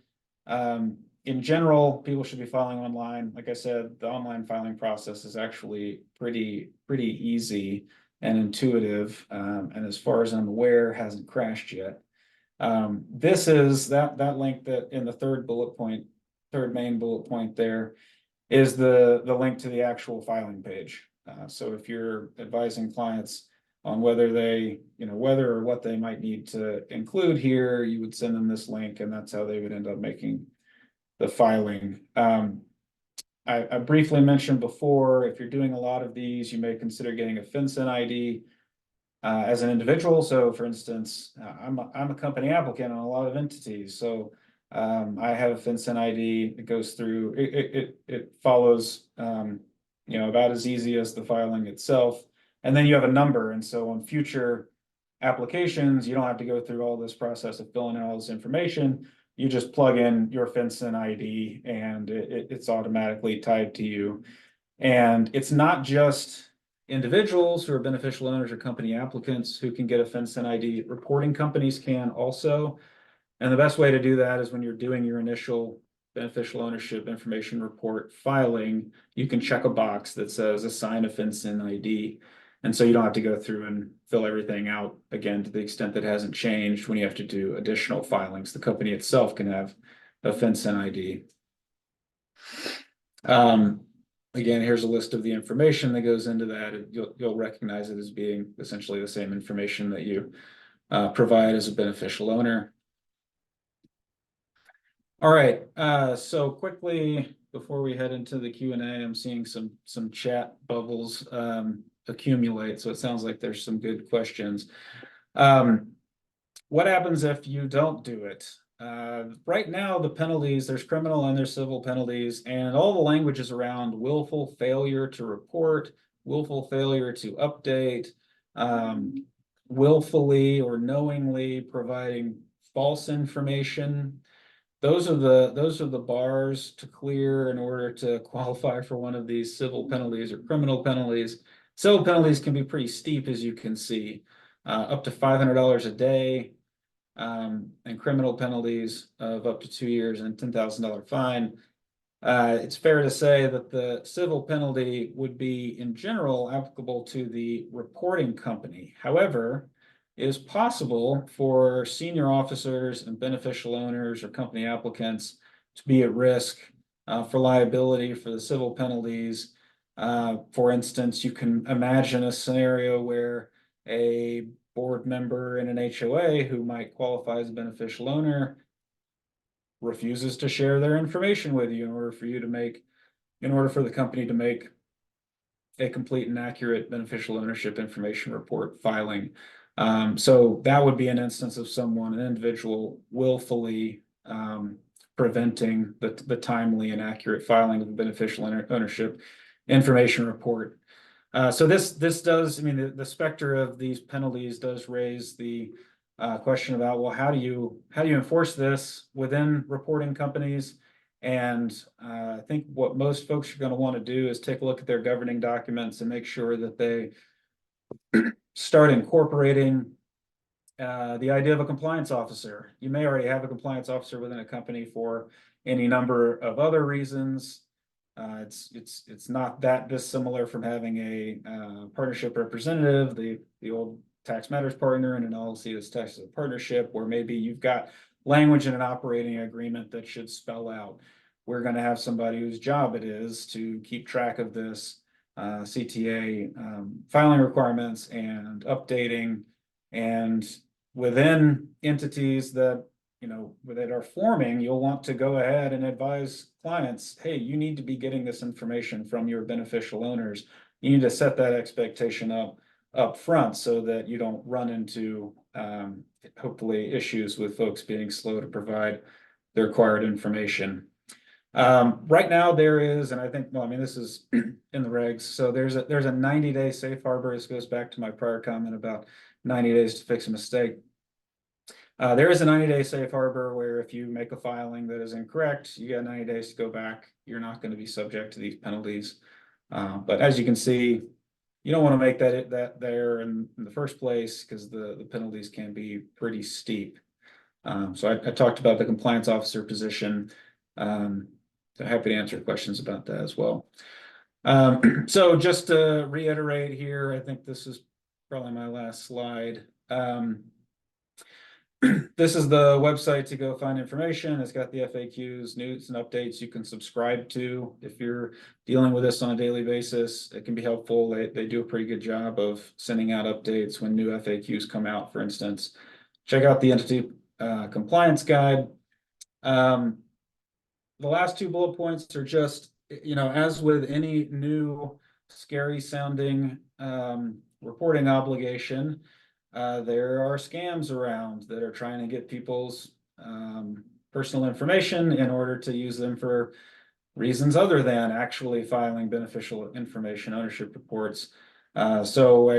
Speaker 2: In general, people should be filing online. Like I said, the online filing process is actually pretty easy and intuitive, and as far as I'm aware, hasn't crashed yet. This is that link that in the third main bullet point there is the link to the actual filing page. So if you're advising clients on whether they, you know, whether or what they might need to include here, you would send them this link, and that's how they would end up making the filing. I briefly mentioned before, if you're doing a lot of these, you may consider getting a FinCEN ID as an individual. So for instance, I'm a company applicant on a lot of entities. So I have a FinCEN ID. It goes through, it follows, you know, about as easy as the filing itself. And then you have a number. And so on future applications, you don't have to go through all this process of filling in all this information. You just plug in your FinCEN ID and it's automatically tied to you. And it's not just individuals who are beneficial owners or company applicants who can get a FinCEN ID. Reporting companies can also. And the best way to do that is when you're doing your initial beneficial ownership information report filing, you can check a box that says assign a FinCEN ID. And so you don't have to go through and fill everything out again to the extent that hasn't changed when you have to do additional filings. The company itself can have a FinCEN ID. Again, here's a list of the information that goes into that. You'll recognize it as being essentially the same information that you provide as a beneficial owner. All right, so quickly before we head into the Q&A, I'm seeing some chat bubbles accumulate, so it sounds like there's some good questions. What happens if you don't do it? Right now, the penalties, there's criminal and there's civil penalties, and all the language is around willful failure to report, willful failure to update, willfully or knowingly providing false information. Those are the bars to clear in order to qualify for one of these civil penalties or criminal penalties. Civil penalties can be pretty steep, as you can see, up to $500 a day, and criminal penalties of up to 2 years and $10,000 fine. It's fair to say that the civil penalty would be in general applicable to the reporting company. However, it is possible for senior officers and beneficial owners or company applicants to be at risk for liability for the civil penalties. For instance, you can imagine a scenario where a board member in an HOA who might qualify as a beneficial owner refuses to share their information with you in order for the company to make a complete and accurate beneficial ownership information report filing. So that would be an instance of an individual willfully preventing the timely and accurate filing of the beneficial ownership information report. So this does, I mean, the specter of these penalties does raise the question about, well, how do you enforce this within reporting companies? And I think what most folks are going to want to do is take a look at their governing documents and make sure that they start incorporating the idea of a compliance officer. You may already have a compliance officer within a company for any number of other reasons. It's not that dissimilar from having a partnership representative, the old tax matters partner, and an LLC that's taxed as a partnership, where maybe you've got language in an operating agreement that should spell out, we're going to have somebody whose job it is to keep track of this CTA filing requirements and updating, and within entities that that are forming, you'll want to go ahead and advise clients, hey, you need to be getting this information from your beneficial owners. You need to set that expectation up front so that you don't run into hopefully issues with folks being slow to provide the required information. Right now there is, and I think, well, I mean, this is in the regs. So there's a 90-day safe harbor. This goes back to my prior comment about 90 days to fix a mistake. There is a 90-day safe harbor where if you make a filing that is incorrect, you got 90 days to go back. You're not going to be subject to these penalties. But as you can see, you don't want to make that there in the first place, because the penalties can be pretty steep. So I talked about the compliance officer position. So happy to answer questions about that as well. So just to reiterate here, I think this is probably my last slide. This is the website to go find information. It's got the FAQs, news, and updates you can subscribe to if you're dealing with this on a daily basis. It can be helpful. They do a pretty good job of sending out updates when new FAQs come out, for instance. Check out the entity compliance guide. The last two bullet points are just, as with any new scary sounding reporting obligation, there are scams around that are trying to get people's personal information in order to use them for reasons other than actually filing beneficial information ownership reports. So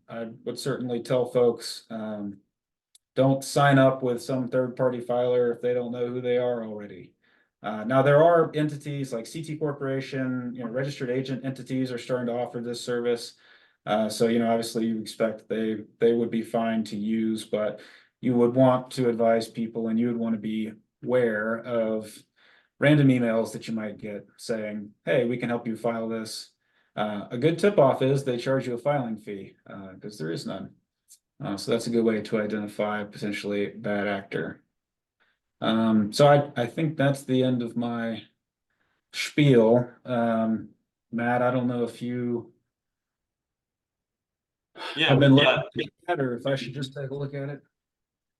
Speaker 2: I would certainly tell folks, don't sign up with some third-party filer if they don't know who they are already. Now there are entities like CT Corporation, registered agent entities are starting to offer this service. So, obviously you expect they would be fine to use, but you would want to advise people, and you would want to be aware of random emails that you might get saying, hey, we can help you file this. A good tip-off is they charge you a filing fee, because there is none. So that's a good way to identify a potentially bad actor. So I think that's the end of my spiel. Matt, I don't know if you
Speaker 1: Yeah,
Speaker 2: have been
Speaker 1: we've
Speaker 2: looking
Speaker 1: got
Speaker 2: at it or if I should just take a look at it.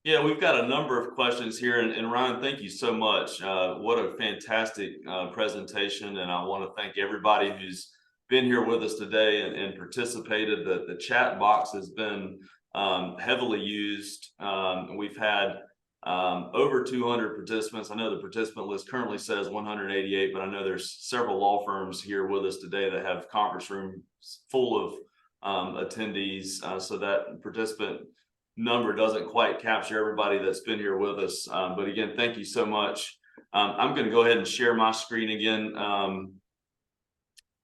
Speaker 1: Yeah, we've got a number of questions here, and Ryan, thank you so much. What a fantastic presentation, and I want to thank everybody who's been here with us today and participated. The chat box has been heavily used. We've had over 200 participants. I know the participant list currently says 188, but I know there's several law firms here with us today that have conference rooms full of attendees, so that participant number doesn't quite capture everybody that's been here with us. But again, thank you so much. I'm going to go ahead and share my screen again,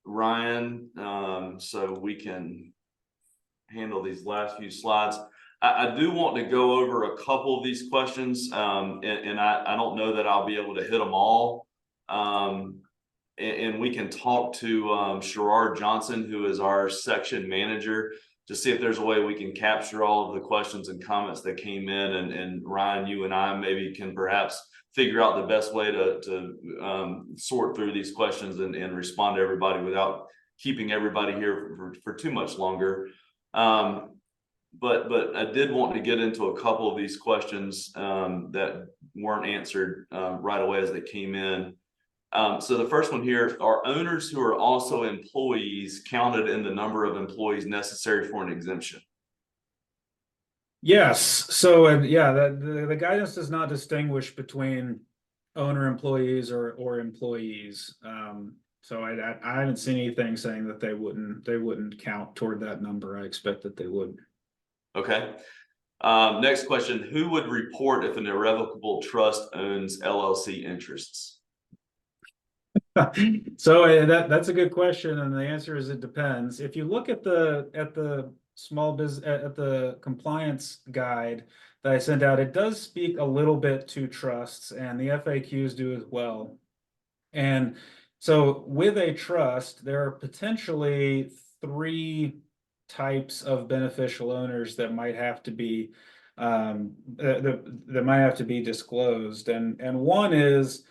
Speaker 1: Ryan, so we can handle these last few slides. I do want to go over a couple of these questions, and I don't know that I'll be able to hit them all. And we can talk to Sherrard Johnson, who is our section manager, to see if there's a way we can capture all of the questions and comments that came in. And Ryan, you and I maybe can perhaps figure out the best way to sort through these questions and respond to everybody without keeping everybody here for too much longer. But I did want to get into a couple of these questions that weren't answered right away as they came in. So the first one here, are owners who are also employees counted in the number of employees necessary for an exemption?
Speaker 2: Yes, so yeah, the guidance does not distinguish between owner employees or employees. So I haven't seen anything saying that they wouldn't count toward that number. I expect that they would.
Speaker 1: Okay. Next question, who would report if an irrevocable trust owns LLC interests?
Speaker 2: So that's a good question, and the answer is it depends. If you look at the small business at the compliance guide that I sent out, it does speak a little bit to trusts, and the FAQs do as well. And so with a trust, there are potentially three types of beneficial owners that might have to be that might have to be disclosed, and one is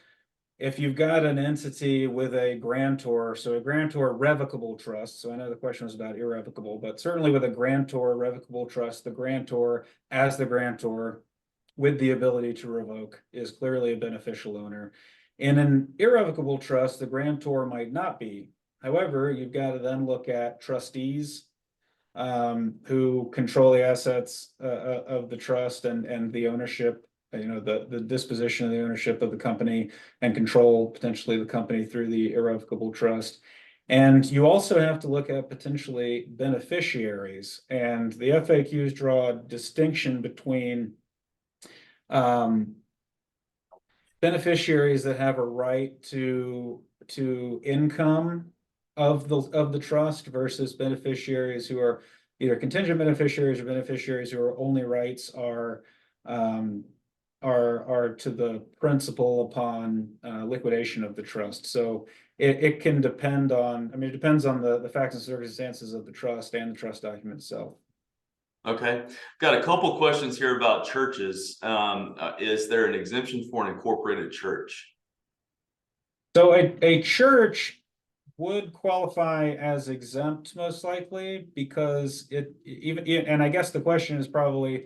Speaker 2: if you've got an entity with a grantor, so a grantor revocable trust, so I know the question was about irrevocable, but certainly with a grantor revocable trust, the grantor as the grantor with the ability to revoke is clearly a beneficial owner. In an irrevocable trust, the grantor might not be. However, you've got to then look at trustees who control the assets of the trust and the ownership, the disposition of the ownership of the company and control potentially the company through the irrevocable trust. And you also have to look at potentially beneficiaries, and the FAQs draw a distinction between beneficiaries that have a right to income of the trust versus beneficiaries who are either contingent beneficiaries or beneficiaries who are only rights are to the principal upon liquidation of the trust. So it can depend on, I mean, it depends on the facts and circumstances of the trust and the trust document itself.
Speaker 1: Okay, got a couple questions here about churches. Is there an exemption for an incorporated church?
Speaker 2: So a church would qualify as exempt most likely because and I guess the question is probably,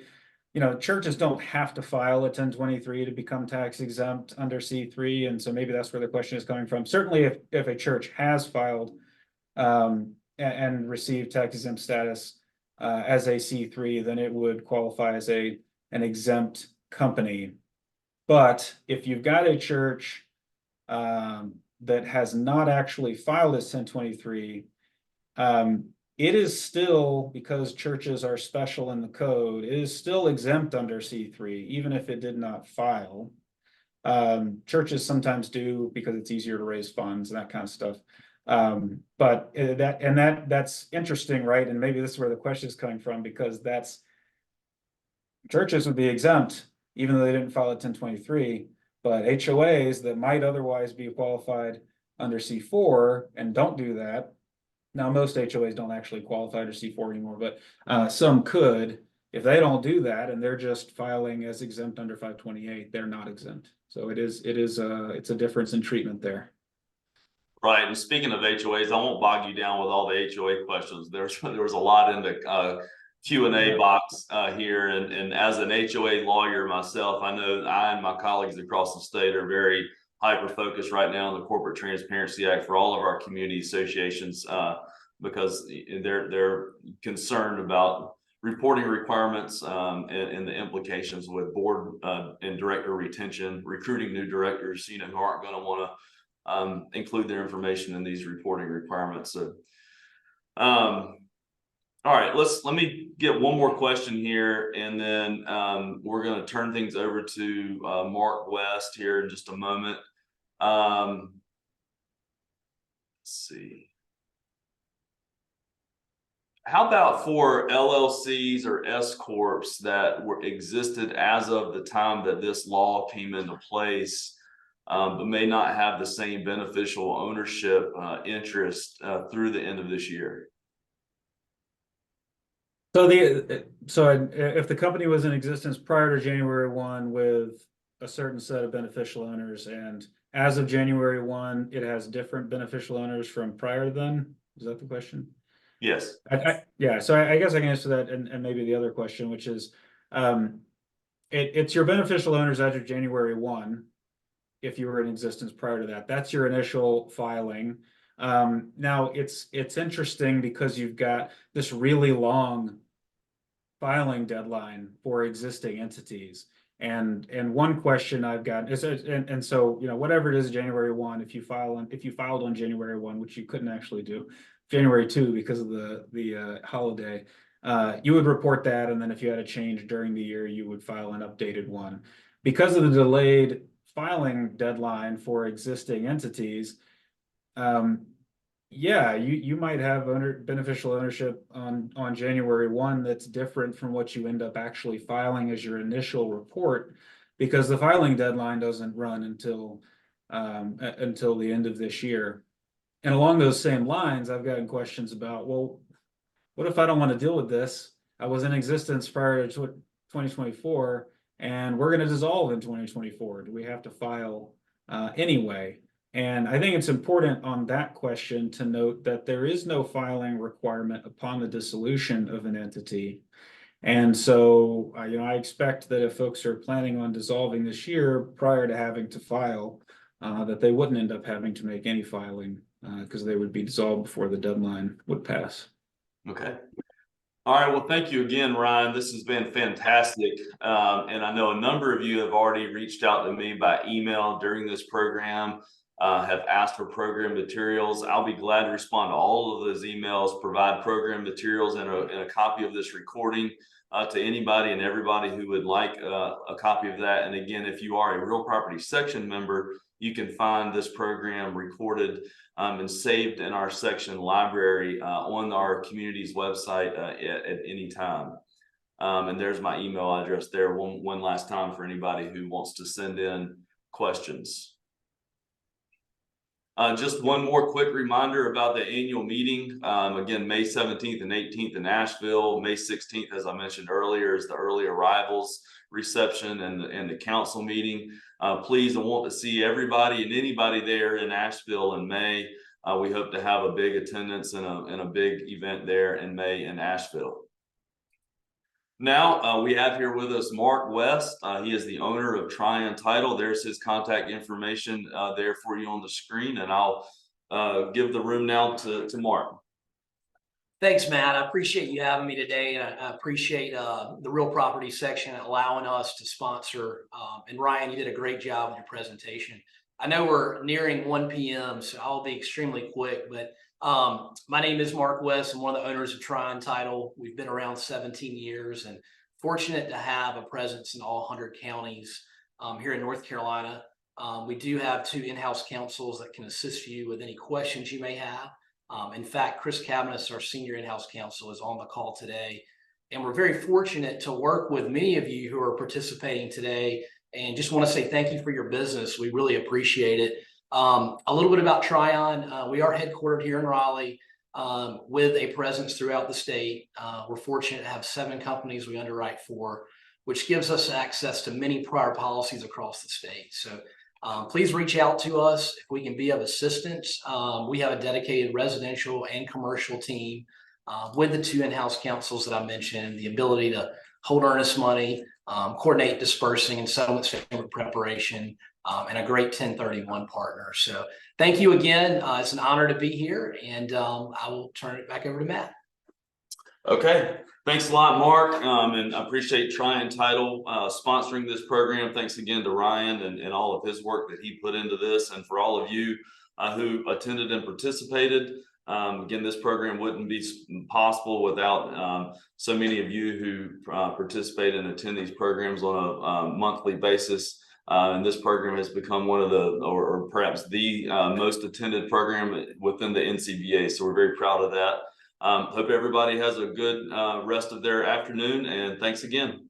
Speaker 2: churches don't have to file a 1023 to become tax exempt under C3, and so maybe that's where the question is coming from. Certainly if a church has filed and received tax exempt status as a C3, then it would qualify as an exempt company. But if you've got a church that has not actually filed as 1023, it is still, because churches are special in the code, it is still exempt under C3, even if it did not file. Churches sometimes do because it's easier to raise funds and that kind of stuff. But that's interesting, right? And maybe this is where the question is coming from, because churches would be exempt even though they didn't file a 1023, but HOAs that might otherwise be qualified under C4 and don't do that Now, most HOAs don't actually qualify to C4 anymore, but some could. If they don't do that and they're just filing as exempt under 528, they're not exempt. So it's a difference in treatment there.
Speaker 1: Right, and speaking of HOAs, I won't bog you down with all the HOA questions. There was a lot in the Q&A box here, and as an HOA lawyer myself, I know I and my colleagues across the state are very hyper focused right now on the Corporate Transparency Act for all of our community associations because they're concerned about reporting requirements and the implications with board and director retention, recruiting new directors, who aren't going to want to include their information in these reporting requirements. So, all right, let me get one more question here, and then we're going to turn things over to Mark West here in just a moment. Let's see. How about for LLCs or S corps that existed as of the time that this law came into place? But may not have the same beneficial ownership interest through the end of this year.
Speaker 2: So if the company was in existence prior to January 1 with a certain set of beneficial owners, and as of January 1, it has different beneficial owners from prior to then, is that the question?
Speaker 1: Yes.
Speaker 2: Yeah, so I guess I can answer that, and maybe the other question, which is it's your beneficial owners as of January 1. If you were in existence prior to that, that's your initial filing. Now it's interesting because you've got this really long filing deadline for existing entities. And one question I've got is, and so, whatever it is, January 1, if you filed on January 1, which you couldn't actually do, January 2 because of the holiday, you would report that, and then if you had a change during the year, you would file an updated one. Because of the delayed filing deadline for existing entities, you might have beneficial ownership on January 1 that's different from what you end up actually filing as your initial report, because the filing deadline doesn't run until the end of this year. And along those same lines, I've gotten questions about, well, what if I don't want to deal with this? I was in existence prior to 2024. And we're going to dissolve in 2024. Do we have to file anyway? And I think it's important on that question to note that there is no filing requirement upon the dissolution of an entity. And so, I expect that if folks are planning on dissolving this year prior to having to file, that they wouldn't end up having to make any filing because they would be dissolved before the deadline would pass.
Speaker 1: Okay. All right, well, thank you again, Ryan. This has been fantastic. And I know a number of you have already reached out to me by email during this program, have asked for program materials. I'll be glad to respond to all of those emails, provide program materials and a copy of this recording to anybody and everybody who would like a copy of that. And again, if you are a Real Property Section member, you can find this program recorded and saved in our section library on our community's website at any time. And there's my email address there one last time for anybody who wants to send in questions. Just one more quick reminder about the annual meeting. Again, May 17th and 18th in Nashville. May 16th, as I mentioned earlier, is the early arrivals reception and the council meeting. Please, I want to see everybody and anybody there in Nashville in May. We hope to have a big attendance and a big event there in May in Asheville. Now we have here with us Mark West. He is the owner of Tryon Title. There's his contact information there for you on the screen, and I'll give the room now to Mark.
Speaker 3: Thanks, Matt. I appreciate you having me today, and I appreciate the Real Property Section allowing us to sponsor. And Ryan, you did a great job with your presentation. I know we're nearing 1 p.m., so I'll be extremely quick, but my name is Mark West. I'm one of the owners of Tryon Title. We've been around 17 years and fortunate to have a presence in all 100 counties here in North Carolina. We do have 2 in-house counsels that can assist you with any questions you may have. In fact, Chris Cabanis, our senior in-house counsel, is on the call today. And we're very fortunate to work with many of you who are participating today, and just want to say thank you for your business. We really appreciate it. A little bit about Tryon. We are headquartered here in Raleigh. with a presence throughout the state. We're fortunate to have 7 companies we underwrite for, which gives us access to many prior policies across the state. So please reach out to us if we can be of assistance. We have a dedicated residential and commercial team with the 2 in-house counsels that I mentioned, the ability to hold earnest money, coordinate dispersing and settlement statement preparation, and a great 1031 partner. So thank you again. It's an honor to be here, and I will turn it back over to Matt.
Speaker 1: Okay, thanks a lot, Mark, and I appreciate Title sponsoring this program. Thanks again to Ryan and all of his work that he put into this, and for all of you who attended and participated. Again, this program wouldn't be possible without so many of you who participate and attend these programs on a monthly basis. And this program has become one of the, or perhaps the most attended program within the NCBA. So we're very proud of that. Hope everybody has a good rest of their afternoon, and thanks again.